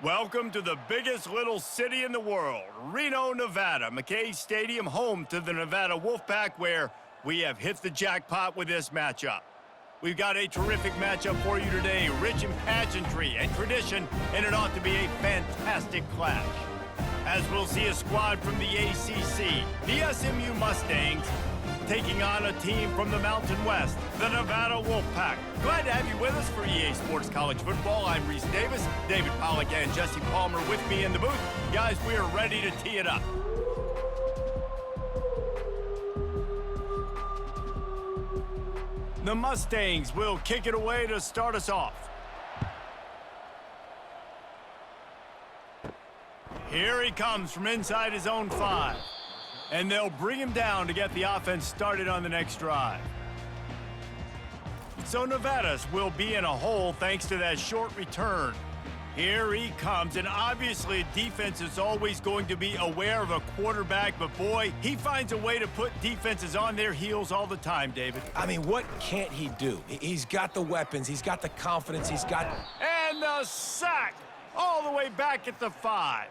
Welcome to the biggest little city in the world, Reno, Nevada. McKay Stadium, home to the Nevada Wolfpack, where we have hit the jackpot with this matchup. We've got a terrific matchup for you today, rich in pageantry and tradition, and it ought to be a fantastic clash. As we'll see a squad from the ACC, the SMU Mustangs, taking on a team from the Mountain West, the Nevada Wolfpack. Glad to have you with us for EA Sports College Football. I'm Reese Davis, David Pollack and Jesse Palmer with me in the booth. Guys, we are ready to tee it up. The Mustangs will kick it away to start us off. Here he comes from inside his own 5. And they'll bring him down to get the offense started on the next drive. So Nevada's will be in a hole thanks to that short return. Here he comes, and obviously defense is always going to be aware of a quarterback, but boy, he finds a way to put defenses on their heels all the time, David. I mean, what can't he do? He's got the weapons, he's got the confidence, he's got... And the sack all the way back at the 5.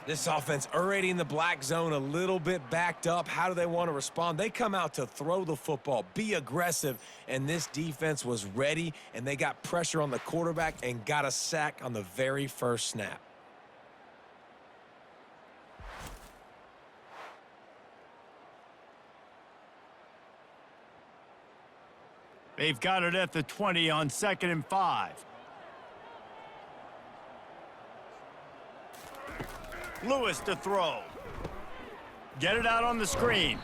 This offense already in the black zone, a little bit backed up. How do they want to respond? They come out to throw the football, be aggressive, and this defense was ready, and they got pressure on the quarterback and got a sack on the very first snap. They've got it at the 20 on 2nd and 5. Lewis to throw. Get it out on the screen.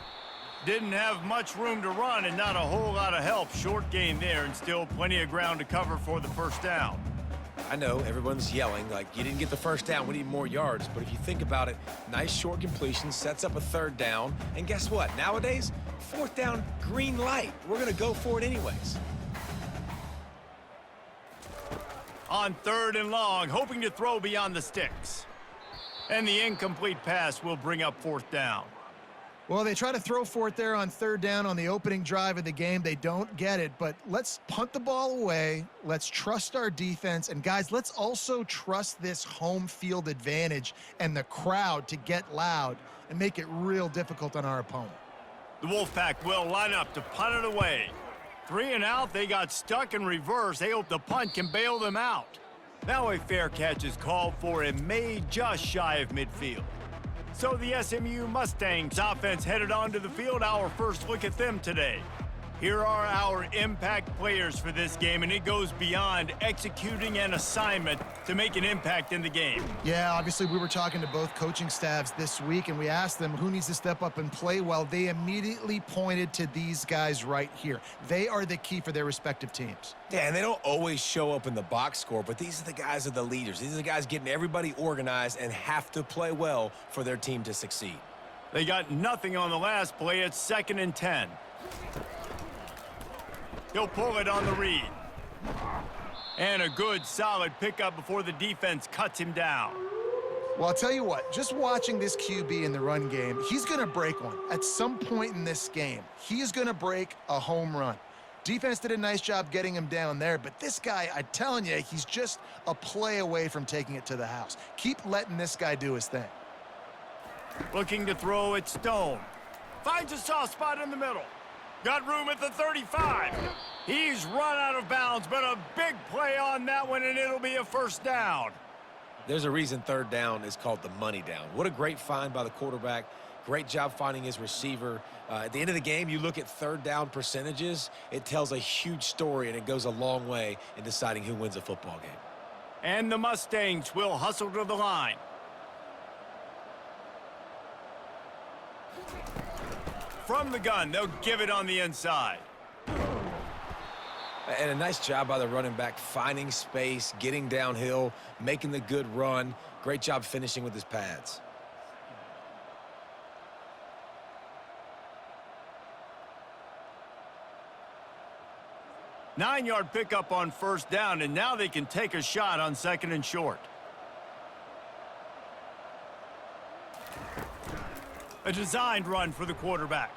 Didn't have much room to run and not a whole lot of help. Short gain there and still plenty of ground to cover for the first down. I know everyone's yelling like you didn't get the first down, we need more yards, but if you think about it, nice short completion sets up a 3rd down, and guess what? Nowadays, 4th down, green light. We're gonna go for it anyways. On 3rd and long, hoping to throw beyond the sticks. And the incomplete pass will bring up 4th down. Well, they try to throw for it there on 3rd down on the opening drive of the game. They don't get it, but let's punt the ball away. Let's trust our defense. And, guys, let's also trust this home field advantage and the crowd to get loud and make it real difficult on our opponent. The Wolfpack will line up to punt it away. 3 and out, they got stuck in reverse. They hope the punt can bail them out. Now a fair catch is called for and made just shy of midfield. So the SMU Mustangs offense headed onto the field. Our first look at them today. Here are our impact players for this game, and it goes beyond executing an assignment to make an impact in the game. Yeah, obviously we were talking to both coaching staffs this week, and we asked them who needs to step up and play well. They immediately pointed to these guys right here. They are the key for their respective teams. Yeah, and they don't always show up in the box score, but these are the guys that are the leaders. These are the guys getting everybody organized and have to play well for their team to succeed. They got nothing on the last play. It's 2nd and 10. He'll pull it on the read. And a good, solid pickup before the defense cuts him down. Well, I'll tell you what, just watching this QB in the run game, he's going to break one. At some point in this game, he's going to break a home run. Defense did a nice job getting him down there, but this guy, I'm telling you, he's just a play away from taking it to the house. Keep letting this guy do his thing. Looking to throw it, Stone. Finds a soft spot in the middle. Got room at the 35. He's run out of bounds, but a big play on that one, and it'll be a 1st down. There's a reason 3rd down is called the money down. What a great find by the quarterback. Great job finding his receiver. At the end of the game, you look at 3rd down percentages, it tells a huge story, and it goes a long way in deciding who wins a football game. And the Mustangs will hustle to the line. From the gun, they'll give it on the inside. And a nice job by the running back, finding space, getting downhill, making the good run. Great job finishing with his pads. Nine-yard pickup on 1st down, and now they can take a shot on 2nd and short. A designed run for the quarterback.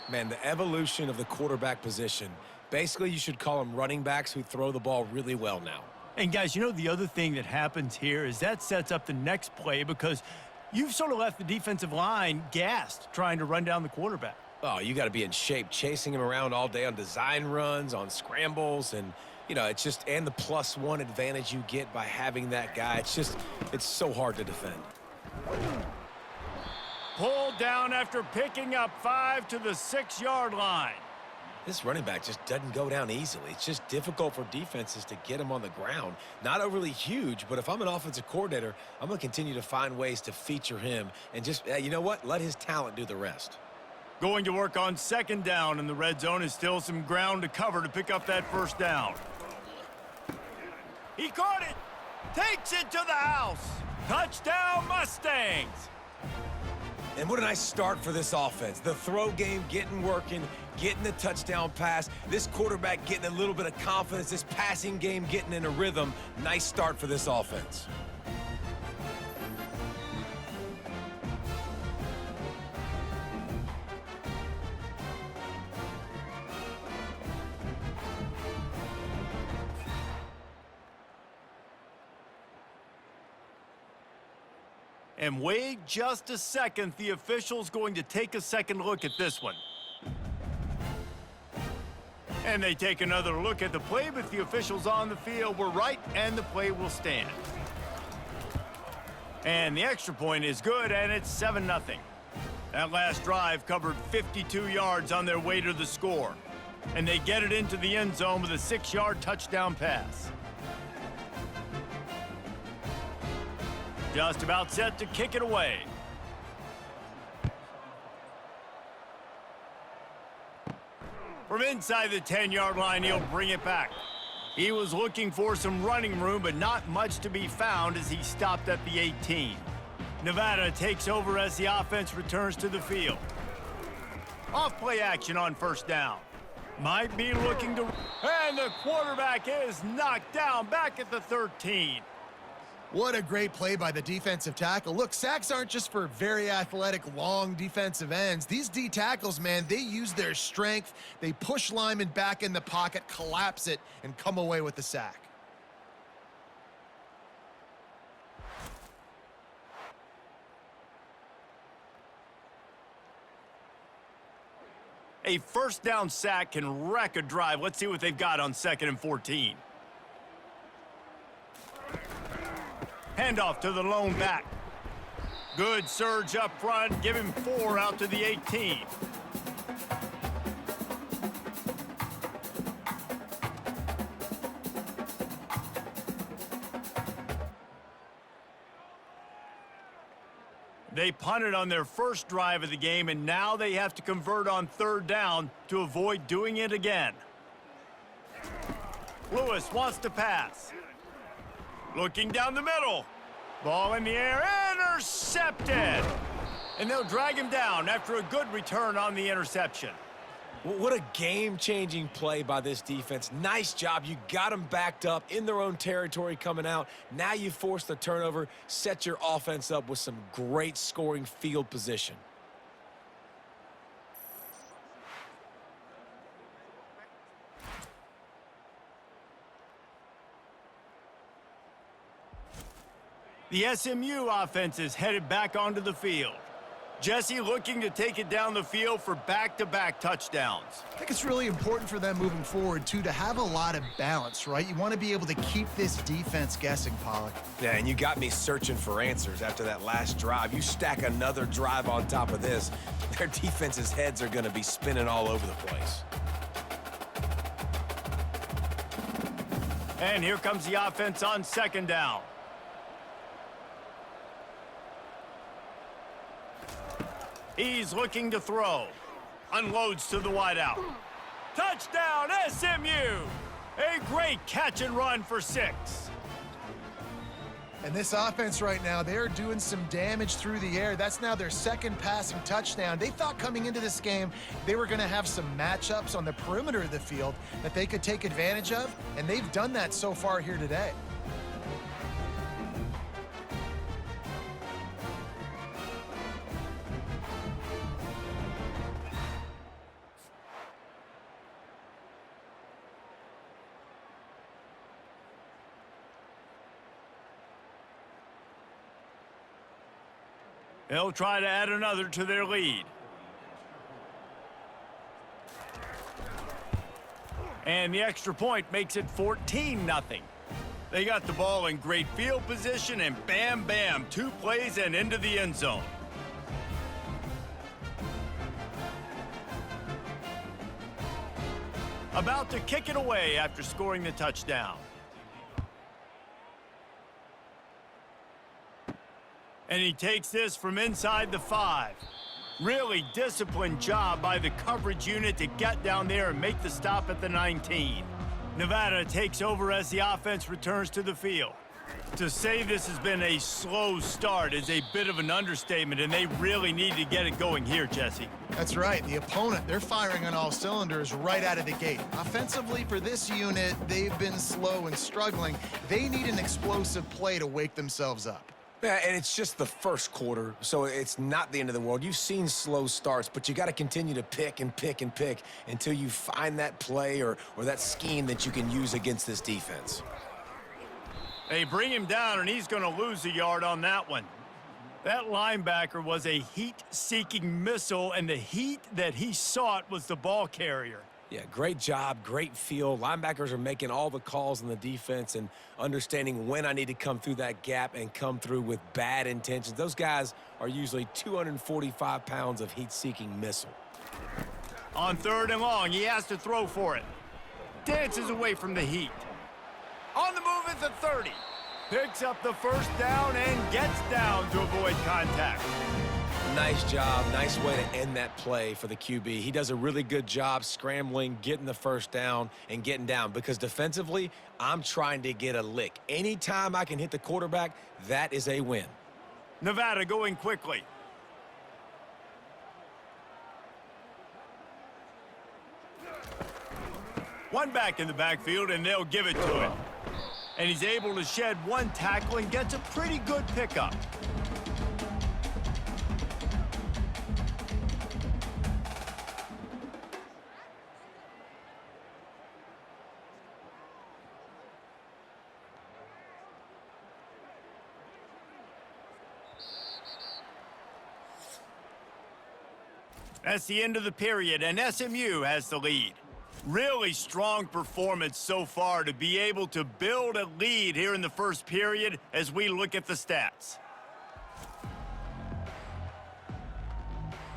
Man, the evolution of the quarterback position. Basically, you should call them running backs who throw the ball really well now. And guys, you know, the other thing that happens here is that sets up the next play because you've sort of left the defensive line gassed trying to run down the quarterback. Oh, you got to be in shape, chasing him around all day on design runs, on scrambles, and, you know, it's just, and the +1 advantage you get by having that guy. It's so hard to defend. Pulled down after picking up 5 to the 6-yard line. This running back just doesn't go down easily. It's just difficult for defenses to get him on the ground. Not overly huge, but if I'm an offensive coordinator, I'm going to continue to find ways to feature him and just, you know what, let his talent do the rest. Going to work on 2nd down, and the red zone is still some ground to cover to pick up that 1st down. He caught it. Takes it to the house. Touchdown, Mustangs. And what a nice start for this offense. The throw game getting working, getting the touchdown pass. This quarterback getting a little bit of confidence. This passing game getting in a rhythm. Nice start for this offense. And wait just a second. The official's going to take a second look at this one. And they take another look at the play, but the officials on the field were right, and the play will stand. And the extra point is good, and it's 7-0. That last drive covered 52 yards on their way to the score. And they get it into the end zone with a 6-yard touchdown pass. Just about set to kick it away. From inside the 10-yard line, he'll bring it back. He was looking for some running room, but not much to be found as he stopped at the 18. Nevada takes over as the offense returns to the field. Off-play action on 1st down. Might be looking to... And the quarterback is knocked down back at the 13. What a great play by the defensive tackle. Look, sacks aren't just for very athletic, long defensive ends. These D tackles, man, they use their strength. They push linemen back in the pocket, collapse it, and come away with the sack. A 1st down sack can wreck a drive. Let's see what they've got on 2nd and 14. Handoff to the lone back. Good surge up front. Give him 4 out to the 18. They punted on their first drive of the game, and now they have to convert on 3rd down to avoid doing it again. Lewis wants to pass. Looking down the middle. Ball in the air, intercepted. And they'll drag him down after a good return on the interception. What a game-changing play by this defense. Nice job. You got them backed up in their own territory coming out. Now you force the turnover, set your offense up with some great scoring field position. The SMU offense is headed back onto the field. Jesse looking to take it down the field for back-to-back touchdowns. I think it's really important for them moving forward, too, to have a lot of balance, right? You want to be able to keep this defense guessing, Pollock. Yeah, and you got me searching for answers after that last drive. You stack another drive on top of this, their defense's heads are going to be spinning all over the place. And here comes the offense on 2nd down. He's looking to throw. Unloads to the wideout. Touchdown, SMU! A great catch and run for 6. And this offense right now, they're doing some damage through the air. That's now their 2nd passing touchdown. They thought coming into this game, they were going to have some matchups on the perimeter of the field that they could take advantage of, and they've done that so far here today. They'll try to add another to their lead. And the extra point makes it 14-0. They got the ball in great field position, and bam, bam, 2 plays and into the end zone. About to kick it away after scoring the touchdown. And he takes this from inside the 5. Really disciplined job by the coverage unit to get down there and make the stop at the 19. Nevada takes over as the offense returns to the field. To say this has been a slow start is a bit of an understatement, and they really need to get it going here, Jesse. That's right. The opponent, they're firing on all cylinders right out of the gate. Offensively, for this unit, they've been slow and struggling. They need an explosive play to wake themselves up. Yeah, and it's just the first quarter, so it's not the end of the world. You've seen slow starts, but you got to continue to pick and pick and pick until you find that play or that scheme that you can use against this defense. They bring him down, and he's going to lose a yard on that one. That linebacker was a heat-seeking missile, and the heat that he sought was the ball carrier. Yeah, great job, great feel. Linebackers are making all the calls in the defense and understanding when I need to come through that gap and come through with bad intentions. Those guys are usually 245 pounds of heat-seeking missile. On 3rd and long, he has to throw for it. Dances away from the heat. On the move at the 30. Picks up the first down and gets down to avoid contact. Nice job. Nice way to end that play for the QB. He does a really good job scrambling, getting the first down, and getting down. Because defensively, I'm trying to get a lick. Anytime I can hit the quarterback, that is a win. Nevada going quickly. One back in the backfield, and they'll give it to him. And he's able to shed 1 tackle and gets a pretty good pickup. That's the end of the period, and SMU has the lead. Really strong performance so far to be able to build a lead here in the first period as we look at the stats.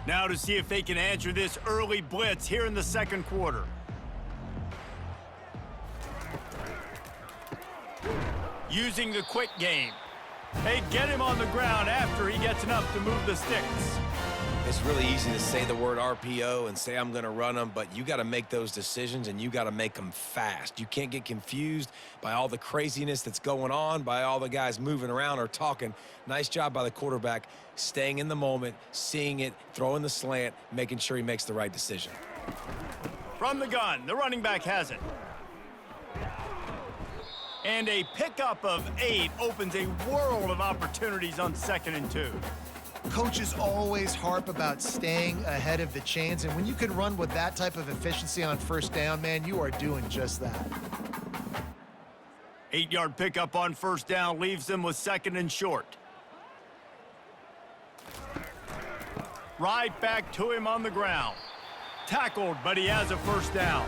Now to see if they can answer this early blitz here in the second quarter. Using the quick game. They get him on the ground after he gets enough to move the sticks. It's really easy to say the word RPO and say I'm going to run them, but you got to make those decisions, and you got to make them fast. You can't get confused by all the craziness that's going on, by all the guys moving around or talking. Nice job by the quarterback, staying in the moment, seeing it, throwing the slant, making sure he makes the right decision. From the gun, the running back has it. And a pickup of 8 opens a world of opportunities on 2nd and 2. Coaches always harp about staying ahead of the chains, and when you can run with that type of efficiency on first down, man, you are doing just that. 8-yard pickup on first down leaves them with 2nd and short. Right back to him on the ground. Tackled, but he has a first down.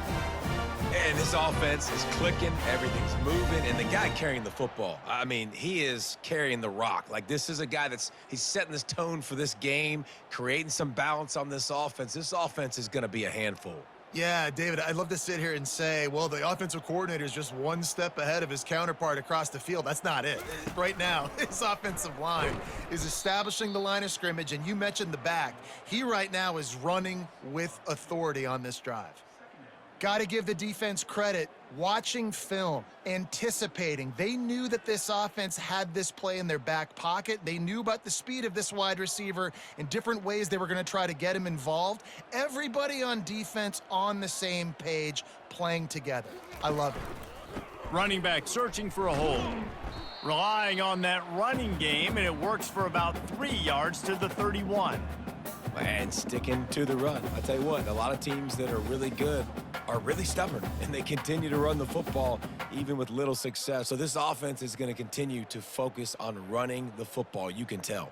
And this offense is clicking, everything's moving, and the guy carrying the football, I mean, he is carrying the rock. Like, this is a guy he's setting this tone for this game, creating some balance on this offense. This offense is going to be a handful. Yeah, David, I'd love to sit here and say, well, the offensive coordinator is just 1 step ahead of his counterpart across the field. That's not it. Right now, his offensive line is establishing the line of scrimmage, and you mentioned the back. He right now is running with authority on this drive. Got to give the defense credit. Watching film, anticipating. They knew that this offense had this play in their back pocket. They knew about the speed of this wide receiver and different ways they were going to try to get him involved. Everybody on defense on the same page, playing together. I love it. Running back searching for a hole. Relying on that running game, and it works for about 3 yards to the 31. And sticking to the run. I tell you what, a lot of teams that are really good are really stubborn, and they continue to run the football even with little success. So this offense is going to continue to focus on running the football. You can tell.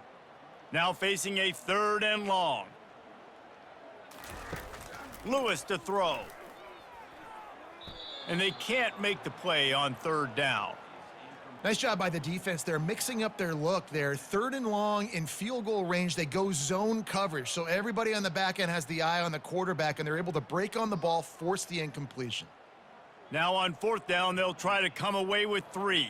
Now facing a 3rd and long. Lewis to throw. And they can't make the play on 3rd down. Nice job by the defense. They're mixing up their look. They're 3rd and long in field goal range. They go zone coverage, so everybody on the back end has the eye on the quarterback, and they're able to break on the ball, force the incompletion. Now on 4th down, they'll try to come away with 3.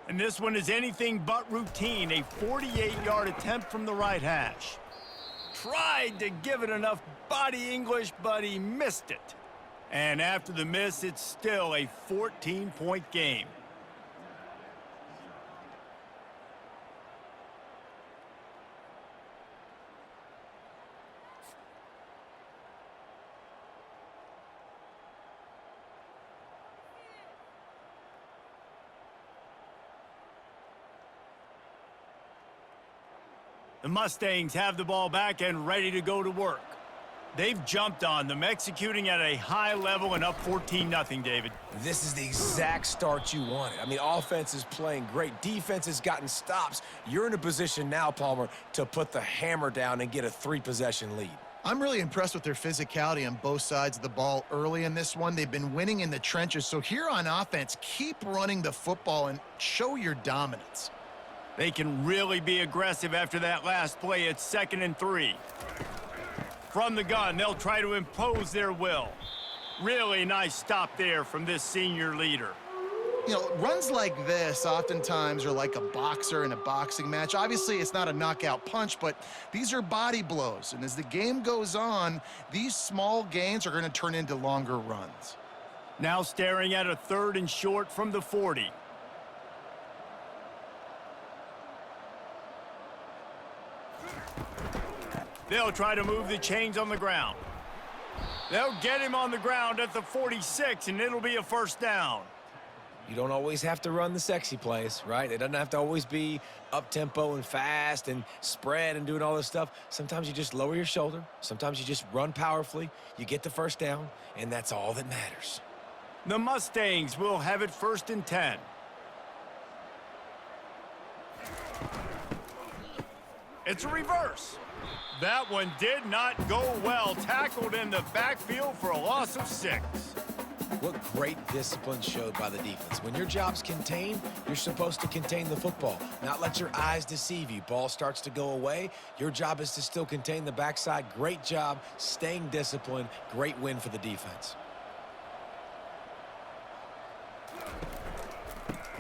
And this one is anything but routine, a 48-yard attempt from the right hash. Tried to give it enough body English, but he missed it. And after the miss, it's still a 14-point game. The Mustangs have the ball back and ready to go to work. They've jumped on them, executing at a high level and up 14-0, David. This is the exact start you wanted. I mean, offense is playing great. Defense has gotten stops. You're in a position now, Palmer, to put the hammer down and get a 3-possession lead. I'm really impressed with their physicality on both sides of the ball early in this one. They've been winning in the trenches. So here on offense, keep running the football and show your dominance. They can really be aggressive after that last play. It's 2nd and 3. From the gun, they'll try to impose their will. Really nice stop there from this senior leader. You know, runs like this oftentimes are like a boxer in a boxing match. Obviously, it's not a knockout punch, but these are body blows. And as the game goes on, these small gains are going to turn into longer runs. Now staring at a 3rd and short from the 40. They'll try to move the chains on the ground. They'll get him on the ground at the 46, and it'll be a 1st down. You don't always have to run the sexy plays, right? It doesn't have to always be up-tempo and fast and spread and doing all this stuff. Sometimes you just lower your shoulder. Sometimes you just run powerfully. You get the 1st down, and that's all that matters. The Mustangs will have it 1st and 10. It's a reverse. That one did not go well. Tackled in the backfield for a loss of 6. What great discipline showed by the defense. When your job's contained, you're supposed to contain the football, not let your eyes deceive you. Ball starts to go away. Your job is to still contain the backside. Great job staying disciplined. Great win for the defense.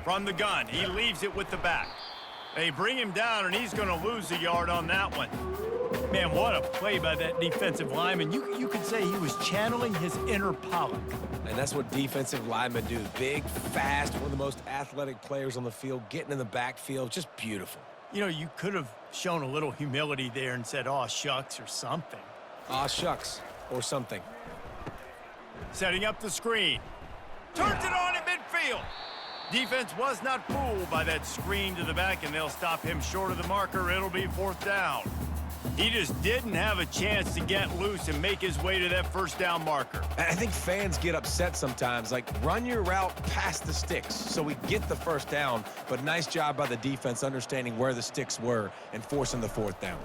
From the gun, he leaves it with the back. They bring him down, and he's going to lose a yard on that one. Man, what a play by that defensive lineman. You could say he was channeling his inner Pollock. And that's what defensive linemen do. Big, fast, one of the most athletic players on the field, getting in the backfield, just beautiful. You know, you could have shown a little humility there and said, "Aw, shucks," or something. Aw, shucks, or something. Setting up the screen. Turns it on at midfield. Defense was not fooled by that screen to the back, and they'll stop him short of the marker. It'll be 4th down. He just didn't have a chance to get loose and make his way to that 1st down marker. And I think fans get upset sometimes, like, run your route past the sticks so we get the 1st down, but nice job by the defense understanding where the sticks were and forcing the 4th down.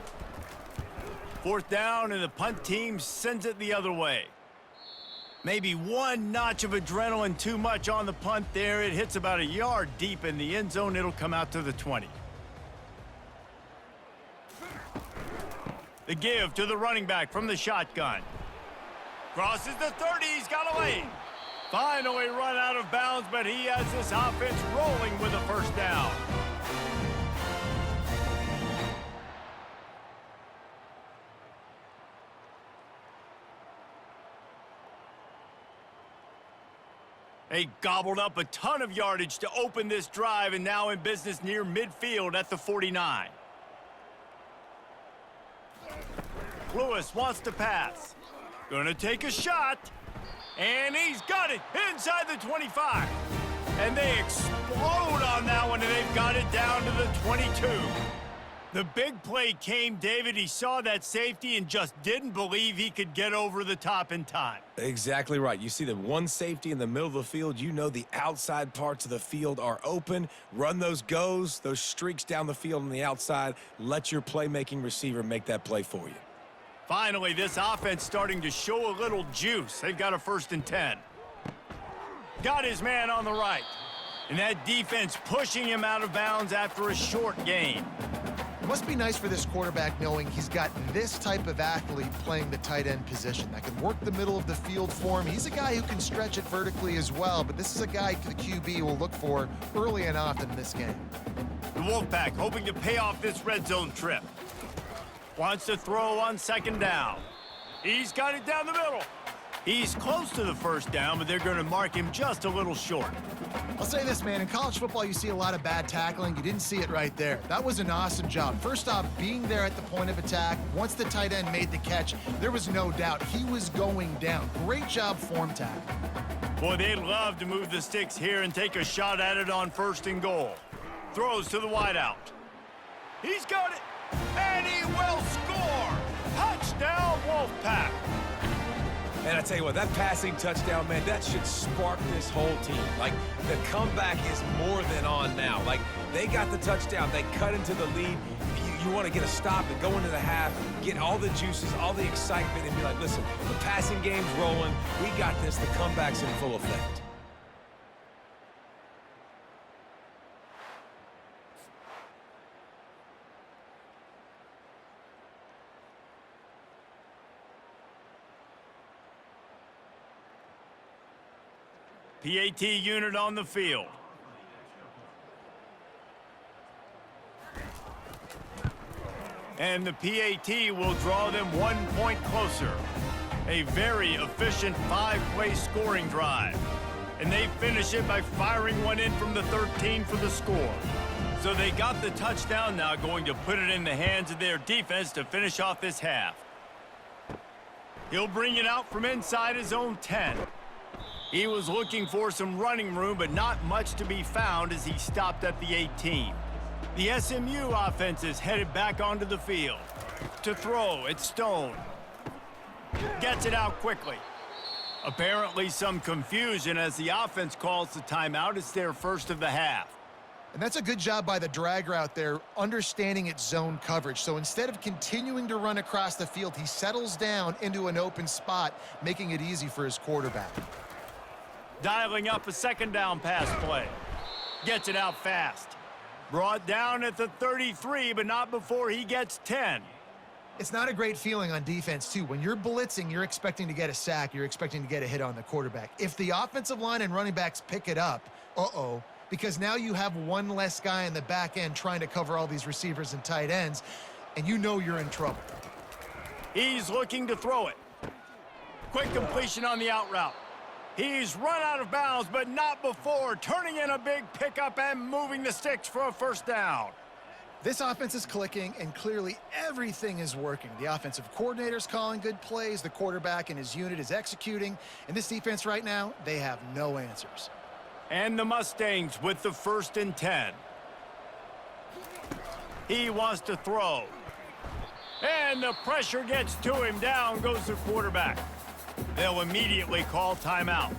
4th down, and the punt team sends it the other way. Maybe one notch of adrenaline too much on the punt there. It hits about a yard deep in the end zone. It'll come out to the 20. The give to the running back from the shotgun. Crosses the 30. He's got a lane. Finally run out of bounds, but he has this offense rolling with a 1st down. They gobbled up a ton of yardage to open this drive, and now in business near midfield at the 49. Lewis wants to pass. Gonna take a shot, and he's got it inside the 25. And they explode on that one, and they've got it down to the 22. The big play came, David. He saw that safety and just didn't believe he could get over the top in time. Exactly right. You see the one safety in the middle of the field. You know the outside parts of the field are open. Run those goes, those streaks down the field on the outside. Let your playmaking receiver make that play for you. Finally, this offense starting to show a little juice. They've got a 1st and 10. Got his man on the right. And that defense pushing him out of bounds after a short gain. It must be nice for this quarterback knowing he's got this type of athlete playing the tight end position that can work the middle of the field for him. He's a guy who can stretch it vertically as well, but this is a guy the QB will look for early and often in this game. The Wolfpack hoping to pay off this red zone trip. Wants to throw on 2nd down. He's got it down the middle. He's close to the 1st down, but they're going to mark him just a little short. I'll say this, man. In college football, you see a lot of bad tackling. You didn't see it right there. That was an awesome job. First off, being there at the point of attack. Once the tight end made the catch, there was no doubt he was going down. Great job form tackle. Boy, they'd love to move the sticks here and take a shot at it on 1st and goal. Throws to the wideout. He's got it, and he will score. Touchdown, Wolfpack. And I tell you what, that passing touchdown, man, that should spark this whole team. Like, the comeback is more than on now. Like, they got the touchdown. They cut into the lead. You want to get a stop and go into the half, get all the juices, all the excitement, and be like, listen, the passing game's rolling. We got this. The comeback's in full effect. PAT unit on the field. And the PAT will draw them 1 point closer. A very efficient 5-play scoring drive. And they finish it by firing one in from the 13 for the score. So they got the touchdown, now going to put it in the hands of their defense to finish off this half. He'll bring it out from inside his own 10. He was looking for some running room, but not much to be found as he stopped at the 18. The SMU offense is headed back onto the field. To throw, it's Stone. Gets it out quickly. Apparently some confusion as the offense calls the timeout. It's their 1st of the half. And that's a good job by the drag route there, understanding its zone coverage. So instead of continuing to run across the field, he settles down into an open spot, making it easy for his quarterback. Dialing up a 2nd down pass play. Gets it out fast. Brought down at the 33, but not before he gets 10. It's not a great feeling on defense, too. When you're blitzing, you're expecting to get a sack. You're expecting to get a hit on the quarterback. If the offensive line and running backs pick it up, because now you have one less guy in the back end trying to cover all these receivers and tight ends, and you know you're in trouble. He's looking to throw it. Quick completion on the out route. He's run out of bounds, but not before turning in a big pickup and moving the sticks for a 1st down. This offense is clicking, and clearly everything is working. The offensive coordinator's calling good plays. The quarterback and his unit is executing. And this defense right now, they have no answers. And the Mustangs with the 1st and 10. He wants to throw. And the pressure gets to him. Down goes the quarterback. They'll immediately call timeout.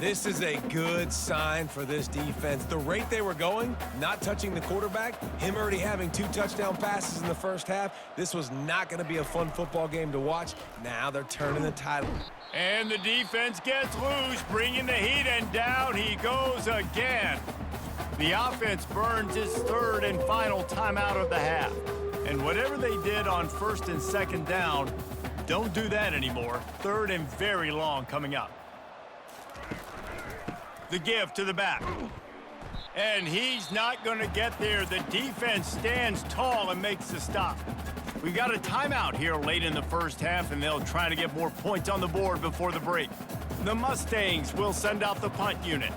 This is a good sign for this defense. The rate they were going, not touching the quarterback, him already having 2 touchdown passes in the 1st half, this was not going to be a fun football game to watch. Now they're turning the tide. And the defense gets loose, bringing the heat, and down he goes again. The offense burns his 3rd and final timeout of the half. And whatever they did on 1st and 2nd down, don't do that anymore. 3rd and very long coming up. The give to the back. And he's not going to get there. The defense stands tall and makes the stop. We got a timeout here late in the 1st half, and they'll try to get more points on the board before the break. The Mustangs will send out the punt unit.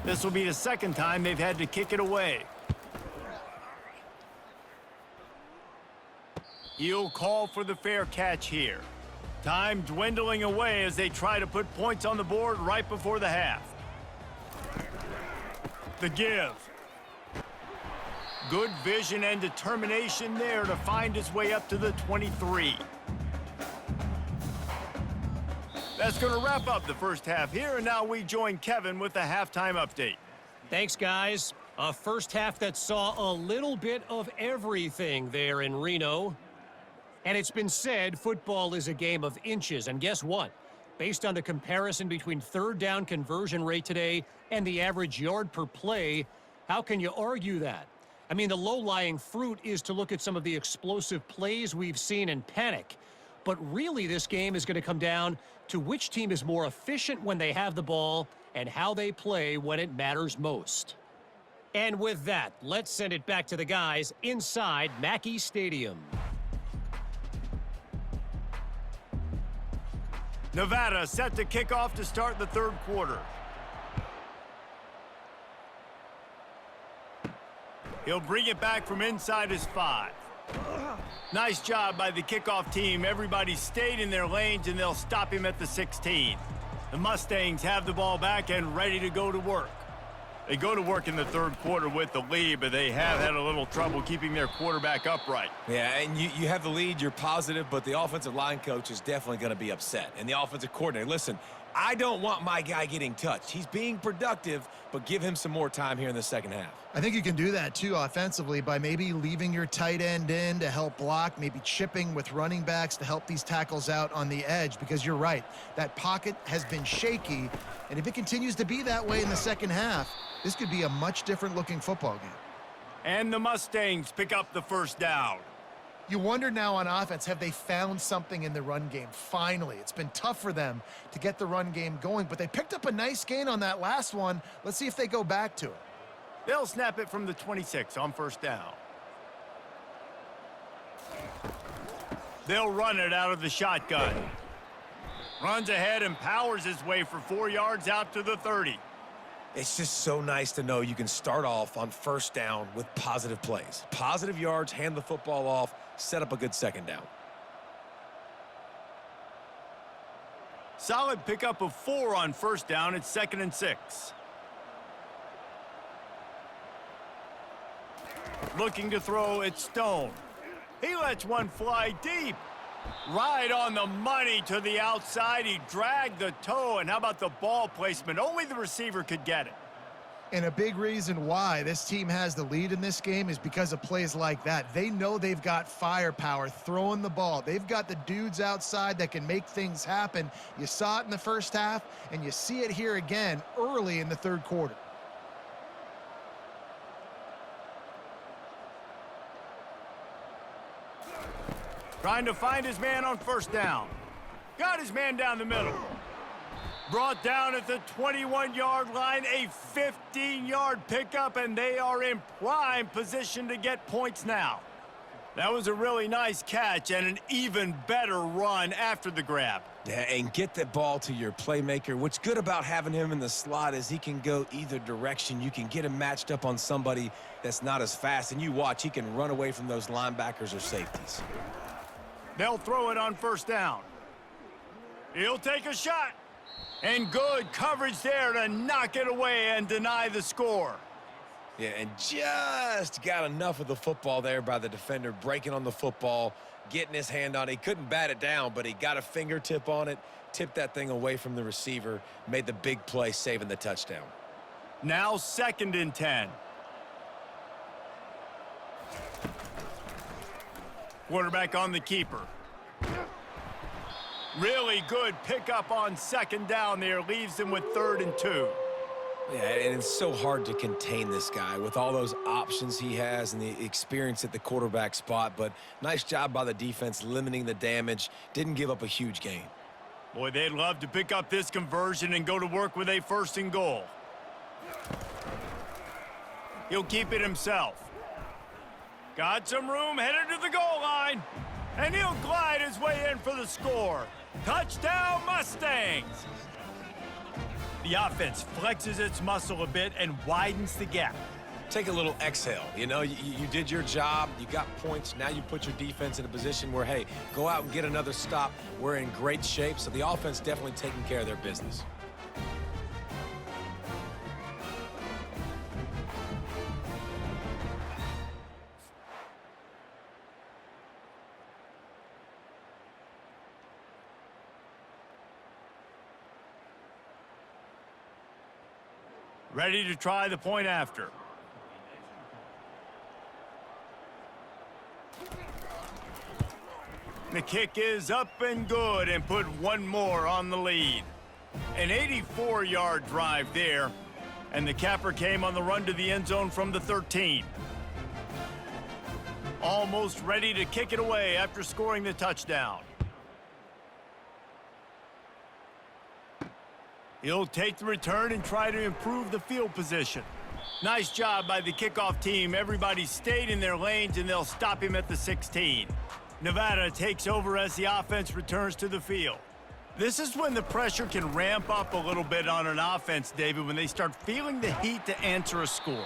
This will be the 2nd time they've had to kick it away. He'll call for the fair catch here. Time dwindling away as they try to put points on the board right before the half. The give. Good vision and determination there to find his way up to the 23. That's going to wrap up the first half here, and now we join Kevin with the halftime update. Thanks, guys. A first half that saw a little bit of everything there in Reno. And it's been said football is a game of inches, and guess what? Based on the comparison between third down conversion rate today and the average yard per play, how can you argue that? I mean, the low-lying fruit is to look at some of the explosive plays we've seen and panic. But really, this game is going to come down to which team is more efficient when they have the ball and how they play when it matters most. And with that, let's send it back to the guys inside Mackey Stadium. Nevada set to kick off to start the third quarter. He'll bring it back from inside his 5. Nice job by the kickoff team. Everybody stayed in their lanes, and they'll stop him at the 16. The Mustangs have the ball back and ready to go to work. They go to work in the third quarter with the lead, but they have had a little trouble keeping their quarterback upright. Yeah, and you have the lead, you're positive, but the offensive line coach is definitely going to be upset. And the offensive coordinator, listen, I don't want my guy getting touched. He's being productive, but give him some more time here in the second half. I think you can do that, too, offensively, by maybe leaving your tight end in to help block, maybe chipping with running backs to help these tackles out on the edge, because you're right. That pocket has been shaky, and if it continues to be that way in the second half, this could be a much different-looking football game. And the Mustangs pick up the first down. You wonder now on offense, have they found something in the run game? Finally, it's been tough for them to get the run game going, but they picked up a nice gain on that last one. Let's see if they go back to it. They'll snap it from the 26 on first down. They'll run it out of the shotgun. Runs ahead and powers his way for 4 yards out to the 30. It's just so nice to know you can start off on first down with positive plays. Positive yards, hand the football off, set up a good second down. Solid pickup of 4 on first down. It's 2nd and 6. Looking to throw, it's Stone. He lets one fly deep. Right on the money to the outside. He dragged the toe, and how about the ball placement? Only the receiver could get it. And a big reason why this team has the lead in this game is because of plays like that. They know they've got firepower throwing the ball. They've got the dudes outside that can make things happen. You saw it in the first half, and you see it here again early in the third quarter. Trying to find his man on first down. Got his man down the middle. Brought down at the 21-yard line, a 15-yard pickup, and they are in prime position to get points now. That was a really nice catch and an even better run after the grab. Yeah, and get the ball to your playmaker. What's good about having him in the slot is he can go either direction. You can get him matched up on somebody that's not as fast, and you watch, he can run away from those linebackers or safeties. They'll throw it on first down. He'll take a shot. And good coverage there to knock it away and deny the score. Yeah, and just got enough of the football there by the defender, breaking on the football, getting his hand on it. He couldn't bat it down, but he got a fingertip on it, tipped that thing away from the receiver, made the big play, saving the touchdown. Now 2nd and 10. Quarterback on the keeper. Really good pickup on 2nd down there. Leaves him with 3rd and 2. Yeah, and it's so hard to contain this guy with all those options he has and the experience at the quarterback spot. But nice job by the defense limiting the damage. Didn't give up a huge gain. Boy, they'd love to pick up this conversion and go to work with a 1st and goal. He'll keep it himself. Got some room, headed to the goal line. And he'll glide his way in for the score. Touchdown, Mustangs! The offense flexes its muscle a bit and widens the gap. Take a little exhale. You know, you did your job. You got points. Now you put your defense in a position where, hey, go out and get another stop. We're in great shape, so the offense definitely taking care of their business. Ready to try the point after. The kick is up and good and put one more on the lead. An 84-yard drive there, and the capper came on the run to the end zone from the 13. Almost ready to kick it away after scoring the touchdown. He'll take the return and try to improve the field position. Nice job by the kickoff team. Everybody stayed in their lanes, and they'll stop him at the 16. Nevada takes over as the offense returns to the field. This is when the pressure can ramp up a little bit on an offense, David, when they start feeling the heat to answer a score.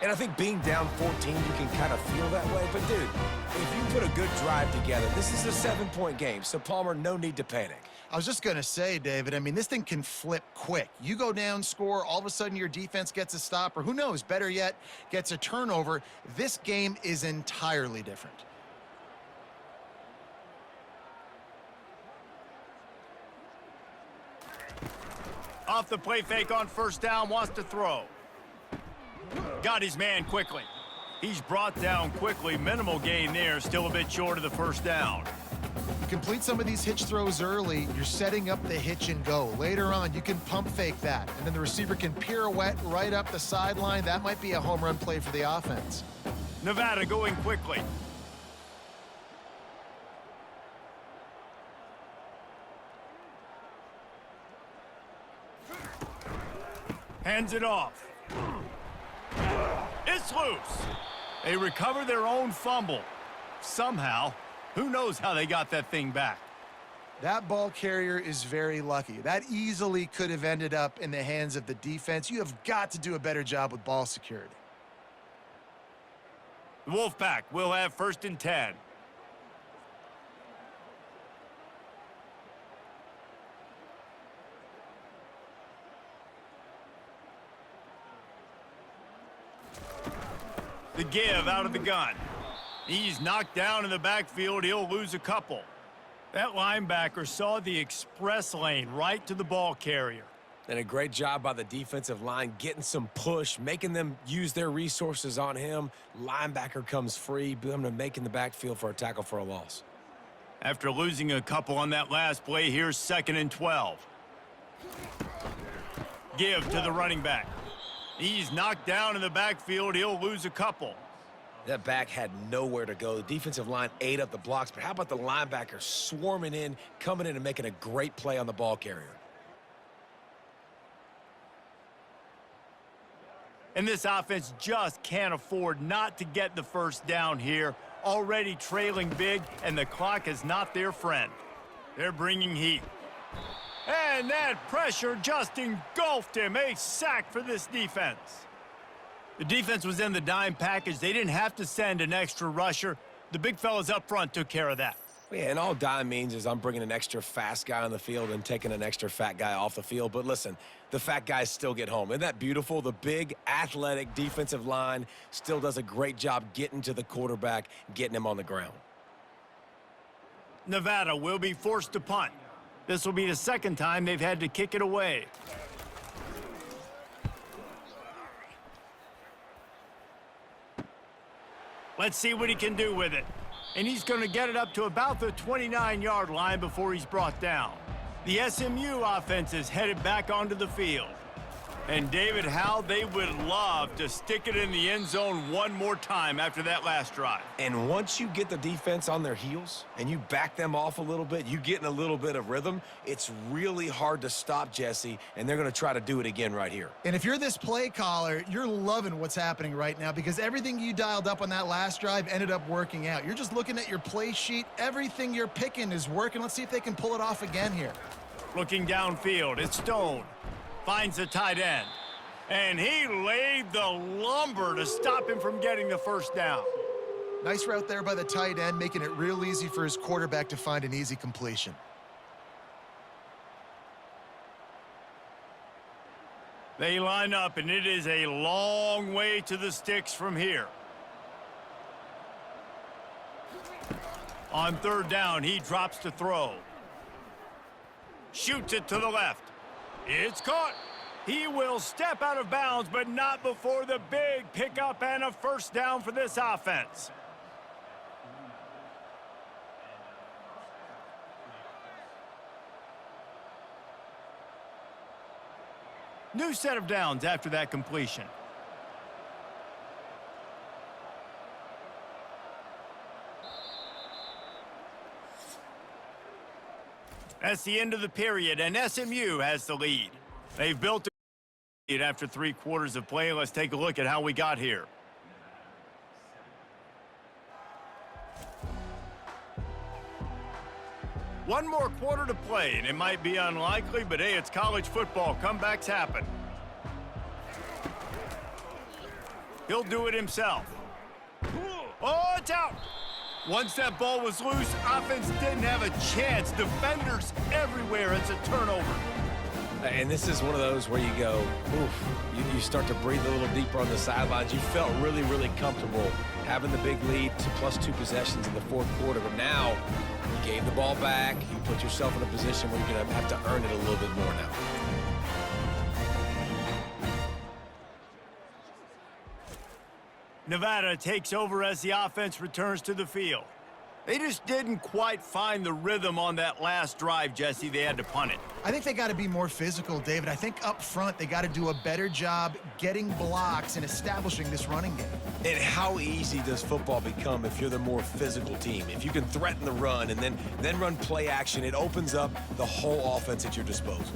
And I think being down 14, you can kind of feel that way. But, dude, if you put a good drive together, this is a 7-point game. So, Palmer, no need to panic. I was just going to say, David, I mean, this thing can flip quick. You go down, score, all of a sudden your defense gets a stop, or who knows, better yet, gets a turnover. This game is entirely different. Off the play fake on first down, wants to throw. Got his man quickly. He's brought down quickly. Minimal gain there, still a bit short of the first down. You complete some of these hitch throws early, you're setting up the hitch and go. Later on, you can pump fake that, and then the receiver can pirouette right up the sideline. That might be a home run play for the offense. Nevada going quickly. Hands it off. It's loose. They recover their own fumble. Somehow, who knows how they got that thing back. That ball carrier is very lucky. That easily could have ended up in the hands of the defense. You have got to do a better job with ball security. The Wolfpack will have 1st and 10. The give out of the gun. He's knocked down in the backfield. He'll lose a couple. That linebacker saw the express lane right to the ball carrier. And a great job by the defensive line getting some push, making them use their resources on him. Linebacker comes free, making the backfield for a tackle for a loss. After losing a couple on that last play, here's 2nd and 12. Give to the running back. He's knocked down in the backfield. He'll lose a couple. That back had nowhere to go. The defensive line ate up the blocks, but how about the linebacker swarming in, coming in and making a great play on the ball carrier? And this offense just can't afford not to get the first down here. Already trailing big, and the clock is not their friend. They're bringing heat. And that pressure just engulfed him. A sack for this defense. The defense was in the dime package. They didn't have to send an extra rusher. The big fellas up front took care of that. Yeah, and all dime means is I'm bringing an extra fast guy on the field and taking an extra fat guy off the field. But listen, the fat guys still get home. Isn't that beautiful? The big, athletic defensive line still does a great job getting to the quarterback, getting him on the ground. Nevada will be forced to punt. This will be the 2nd time they've had to kick it away. Let's see what he can do with it. And he's going to get it up to about the 29-yard line before he's brought down. The SMU offense is headed back onto the field. And David, how they would love to stick it in the end zone one more time after that last drive. And once you get the defense on their heels and you back them off a little bit, you get in a little bit of rhythm, it's really hard to stop, Jesse, and they're going to try to do it again right here. And if you're this play caller, you're loving what's happening right now because everything you dialed up on that last drive ended up working out. You're just looking at your play sheet. Everything you're picking is working. Let's see if they can pull it off again here. Looking downfield, it's Stone. Finds the tight end. And he laid the lumber to stop him from getting the first down. Nice route there by the tight end, making it real easy for his quarterback to find an easy completion. They line up, and it is a long way to the sticks from here. On 3rd down, he drops to throw. Shoots it to the left. It's caught. He will step out of bounds, but not before the big pickup and a first down for this offense. New set of downs after that completion. That's the end of the period, and SMU has the lead. They've built it after 3 quarters of play. Let's take a look at how we got here. One more quarter to play, and it might be unlikely, but hey, it's college football. Comebacks happen. He'll do it himself. Oh, it's out. Once that ball was loose, offense didn't have a chance. Defenders everywhere. It's a turnover. And this is one of those where you go, oof, you start to breathe a little deeper on the sidelines. You felt really, really comfortable having the big lead to +2 possessions in the 4th quarter. But now you gave the ball back. You put yourself in a position where you're going to have to earn it a little bit more now. Nevada takes over as the offense returns to the field. They just didn't quite find the rhythm on that last drive, Jesse. They had to punt it. I think they got to be more physical, David. I think up front they got to do a better job getting blocks and establishing this running game. And how easy does football become if you're the more physical team? If you can threaten the run and then run play action, it opens up the whole offense at your disposal.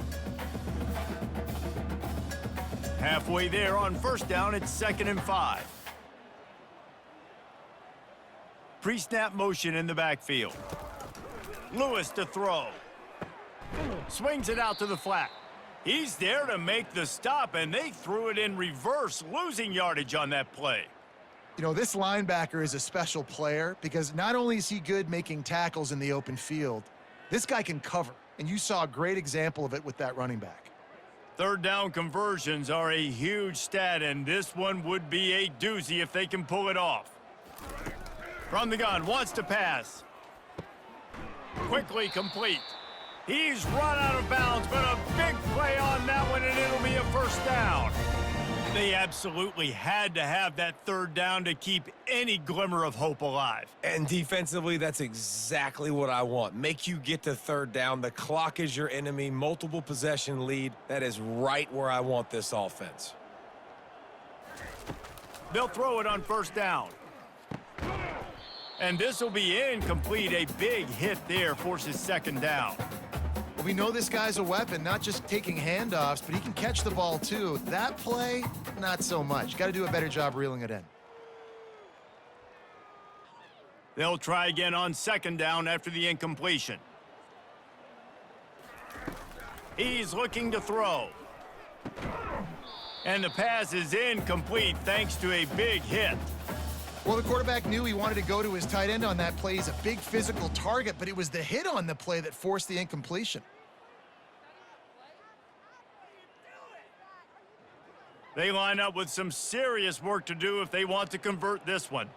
Halfway there on first down, it's 2nd and 5. Pre-snap motion in the backfield. Lewis to throw. Swings it out to the flat. He's there to make the stop, and they threw it in reverse, losing yardage on that play. You know, this linebacker is a special player because not only is he good making tackles in the open field, this guy can cover, and you saw a great example of it with that running back. 3rd down conversions are a huge stat, and this one would be a doozy if they can pull it off. From the gun, wants to pass. Quickly complete. He's run out of bounds, but a big play on that one, and it'll be a first down. They absolutely had to have that 3rd down to keep any glimmer of hope alive. And defensively, that's exactly what I want. Make you get to 3rd down. The clock is your enemy. Multiple possession lead. That is right where I want this offense. They'll throw it on first down. And this will be incomplete. A big hit there forces 2nd down. Well, we know this guy's a weapon, not just taking handoffs, but he can catch the ball too. That play, not so much. Got to do a better job reeling it in. They'll try again on 2nd down after the incompletion. He's looking to throw. And the pass is incomplete thanks to a big hit. Well, the quarterback knew he wanted to go to his tight end on that play. He's a big physical target, but it was the hit on the play that forced the incompletion. They line up with some serious work to do if they want to convert this one.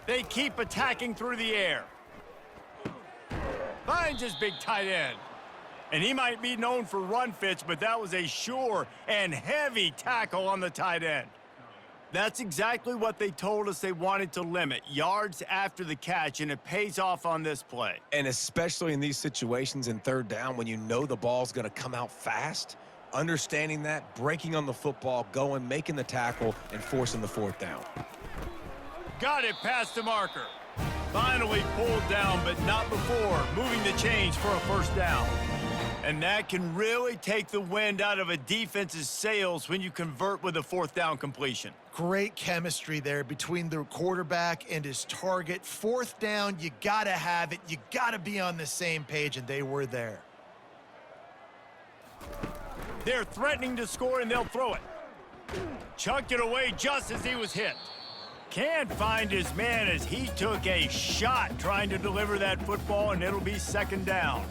They keep attacking through the air. Finds his big tight end. And he might be known for run fits, but that was a sure and heavy tackle on the tight end. That's exactly what they told us they wanted to limit, yards after the catch, and it pays off on this play. And especially in these situations in 3rd down when you know the ball's going to come out fast, understanding that, breaking on the football, going, making the tackle, and forcing the 4th down. Got it past the marker. Finally pulled down, but not before moving the chains for a first down. And that can really take the wind out of a defense's sails when you convert with a 4th down completion. Great chemistry there between the quarterback and his target. 4th down, you got to have it. You got to be on the same page, and they were there. They're threatening to score, and they'll throw it. Chucked it away just as he was hit. Can't find his man as he took a shot trying to deliver that football, and it'll be 2nd down.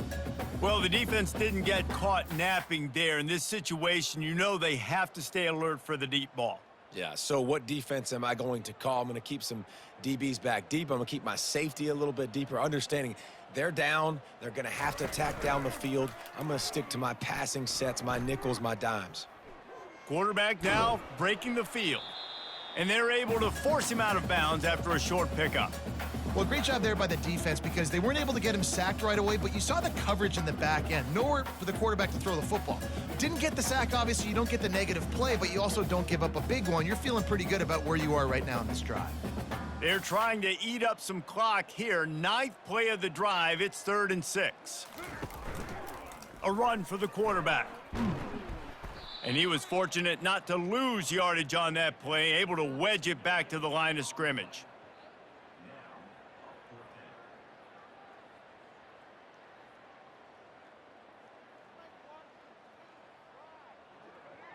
Well, the defense didn't get caught napping there. In this situation, you know they have to stay alert for the deep ball. Yeah, so what defense am I going to call? I'm going to keep some DBs back deep. I'm going to keep my safety a little bit deeper, understanding they're down. They're going to have to attack down the field. I'm going to stick to my passing sets, my nickels, my dimes. Quarterback now breaking the field. And they're able to force him out of bounds after a short pickup. Well, great job there by the defense because they weren't able to get him sacked right away, but you saw the coverage in the back end. Nowhere for the quarterback to throw the football. Didn't get the sack, obviously. You don't get the negative play, but you also don't give up a big one. You're feeling pretty good about where you are right now in this drive. They're trying to eat up some clock here. 9th play of the drive. It's 3rd and 6. A run for the quarterback. And he was fortunate not to lose yardage on that play, able to wedge it back to the line of scrimmage.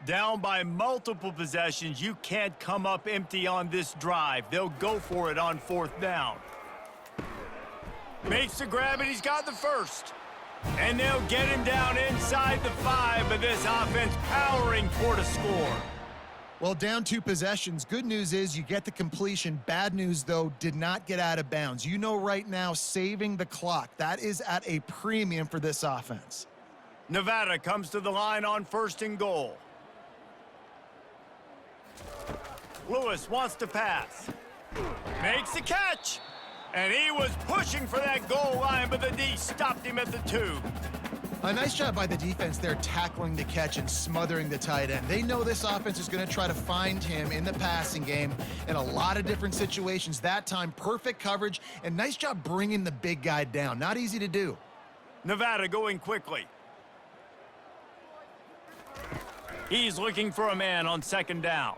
Down by multiple possessions, you can't come up empty on this drive. They'll go for it on 4th down. Makes the grab, and he's got the first. And they'll get him down inside the 5, but this offense powering toward a score. Well, down 2 possessions. Good news is you get the completion. Bad news, though, did not get out of bounds. You know right now, saving the clock, that is at a premium for this offense. Nevada comes to the line on 1st and goal. Lewis wants to pass. Makes the catch. And he was pushing for that goal line, but the D stopped him at the 2. A nice job by the defense there tackling the catch and smothering the tight end. They know this offense is going to try to find him in the passing game in a lot of different situations. That time, perfect coverage, and nice job bringing the big guy down. Not easy to do. Nevada going quickly. He's looking for a man on 2nd down.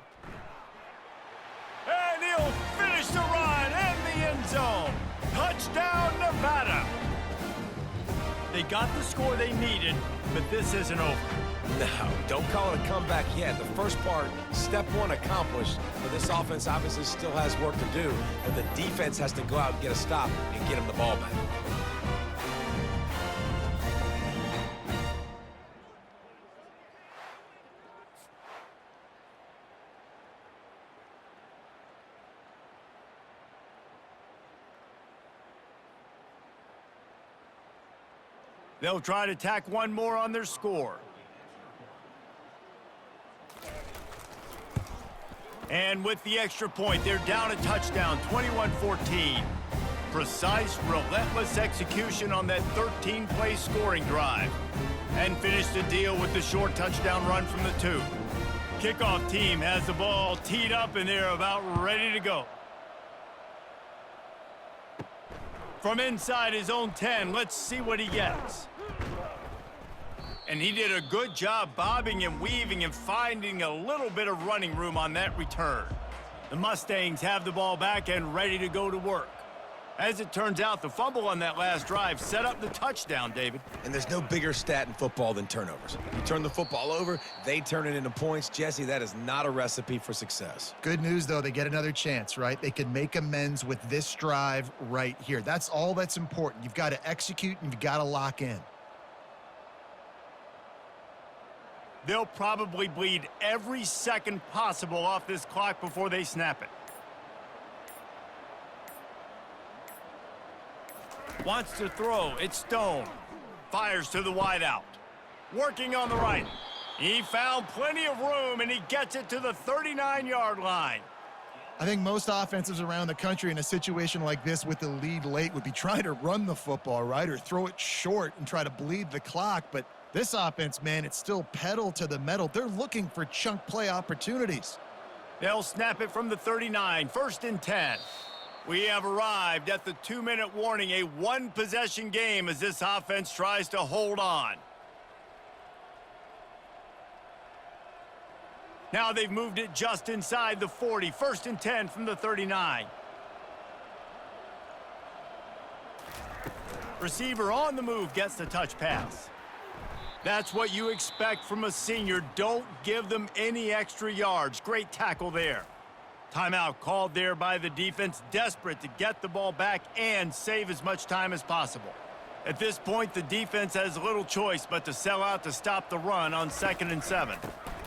And he'll finish the run in the end zone. Touchdown, Nevada. They got the score they needed, but this isn't over. No, don't call it a comeback yet. The first part, step 1 accomplished, but this offense obviously still has work to do, but the defense has to go out and get a stop and get him the ball back. They'll try to tack one more on their score. And with the extra point, they're down a touchdown, 21-14. Precise, relentless execution on that 13-play scoring drive. And finish the deal with the short touchdown run from the 2. Kickoff team has the ball teed up, and they're about ready to go. From inside his own 10, let's see what he gets. And he did a good job bobbing and weaving and finding a little bit of running room on that return. The Mustangs have the ball back and ready to go to work. As it turns out, the fumble on that last drive set up the touchdown, David. And there's no bigger stat in football than turnovers. You turn the football over, they turn it into points. Jesse, that is not a recipe for success. Good news, though, they get another chance, right? They can make amends with this drive right here. That's all that's important. You've got to execute and you've got to lock in. They'll probably bleed every second possible off this clock before they snap it. Wants to throw. It's Stone. Fires to the wideout. Working on the right. He found plenty of room, and he gets it to the 39-yard line. I think most offenses around the country in a situation like this with the lead late would be trying to run the football, right, or throw it short and try to bleed the clock. But this offense, man, it's still pedal to the metal. They're looking for chunk play opportunities. They'll snap it from the 39, 1st and 10. We have arrived at the 2-minute warning, a one-possession game as this offense tries to hold on. Now they've moved it just inside the 40, 1st and 10 from the 39. Receiver on the move gets the touch pass. That's what you expect from a senior. Don't give them any extra yards. Great tackle there. Timeout called there by the defense, desperate to get the ball back and save as much time as possible. At this point, the defense has little choice but to sell out to stop the run on 2nd and 7.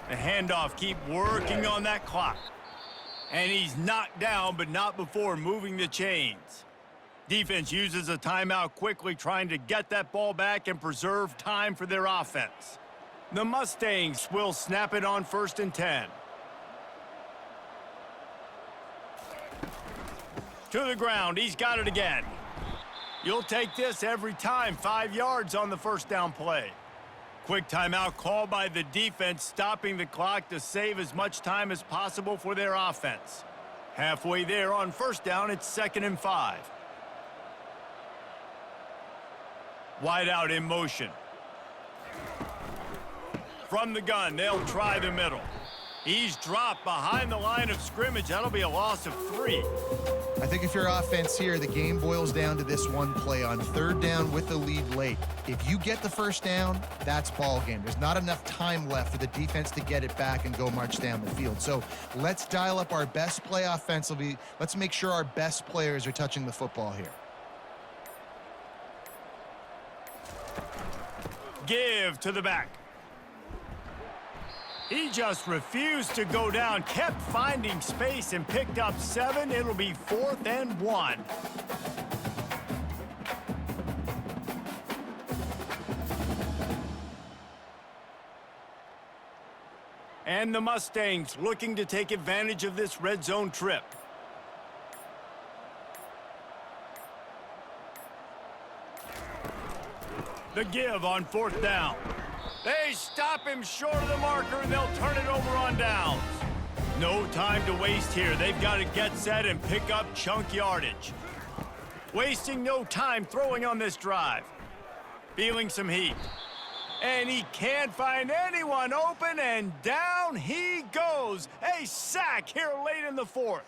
The handoff, keep working on that clock. And he's knocked down, but not before moving the chains. Defense uses a timeout quickly, trying to get that ball back and preserve time for their offense. The Mustangs will snap it on 1st and 10. To the ground, he's got it again. You'll take this every time, 5 yards on the first down play. Quick timeout called by the defense, stopping the clock to save as much time as possible for their offense. Halfway there on 1st down, it's 2nd and 5. Wide out in motion. From the gun, they'll try the middle. He's dropped behind the line of scrimmage. That'll be a loss of 3. I think if you're offense here, the game boils down to this one play on 3rd down with the lead late. If you get the 1st down, that's ball game. There's not enough time left for the defense to get it back and go march down the field. So let's dial up our best play offensively. Let's make sure our best players are touching the football here. Give to the back. He just refused to go down, kept finding space and picked up 7. It'll be 4th and 1. And the Mustangs looking to take advantage of this red zone trip. The give on 4th down. They stop him short of the marker, and they'll turn it over on downs. No time to waste here. They've got to get set and pick up chunk yardage. Wasting no time throwing on this drive. Feeling some heat. And he can't find anyone open, and down he goes. A sack here late in the 4th.